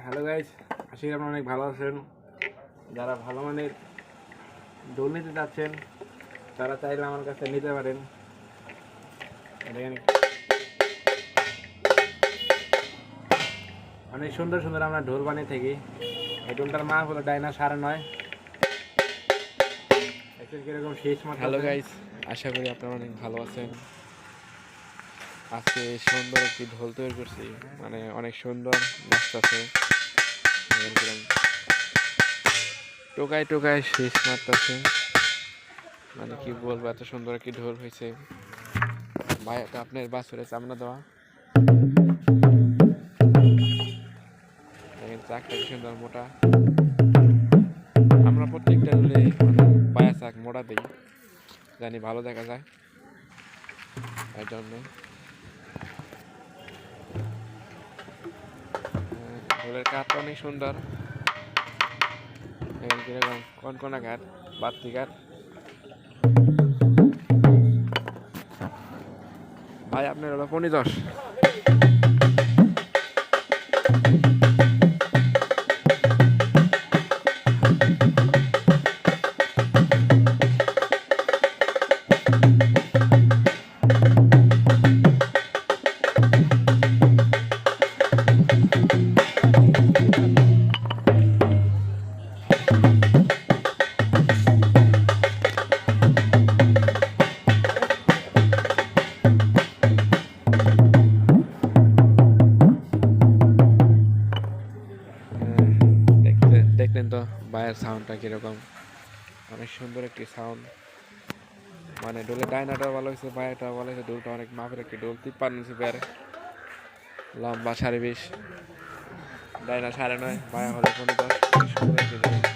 Hello guys, আশা করি আপনারা অনেক ভালো আছেন। যারা ভালো মানের ঢোল নিতে চাচ্ছেন তারা চাইলে আমার কাছে নিতে পারেন। দেখেন অনেক সুন্দর সুন্দর আমরা ঢোল বানিয়ে থাকি। এই ঢোলটার মান হলো ডাইনা 9.5। কিরকম শেষ মাত্রা। হ্যালো গাইস, আশা করি আপনারা অনেক ভালো আছেন। আজকে সুন্দর একটি ঢোল তৈরি করছি, মানে অনেক সুন্দর নাচতেছে, টোকায় টোকায় শেষ মারতেছে। মানে কি বলবো, এত সুন্দর একটি ঢোল হয়েছে। ভাই এটা আপনার বাছুরে চামড়া দেওয়া, দেখেন চাকটা কি সুন্দর মোটা। আমরা প্রত্যেকটা ঢোলে মানে বায়া চাক মোটা দিই, জানি ভালো দেখা যায়, এই জন্য। ঢোলের কাঠটা অনেক সুন্দর, কিরকম কনকনা কাঠ, বাত্তি কাঠ। ভাই আপনার হলো 15-10। দেখলেন তো বায়ের সাউন্ডটা কিরকম, অনেক সুন্দর একটি সাউন্ড। মানে ডোলের ডাইনাটাও ভালো হয়েছে, বায়াটাও ভালো হয়েছে। ডোলটা অনেক মাপের একটি ডোল, 53 ইঞ্চি বের, লম্বা 20.5, ডাইনা 9.5, বায়া হলো 15-10। সুন্দর একটি ডোল।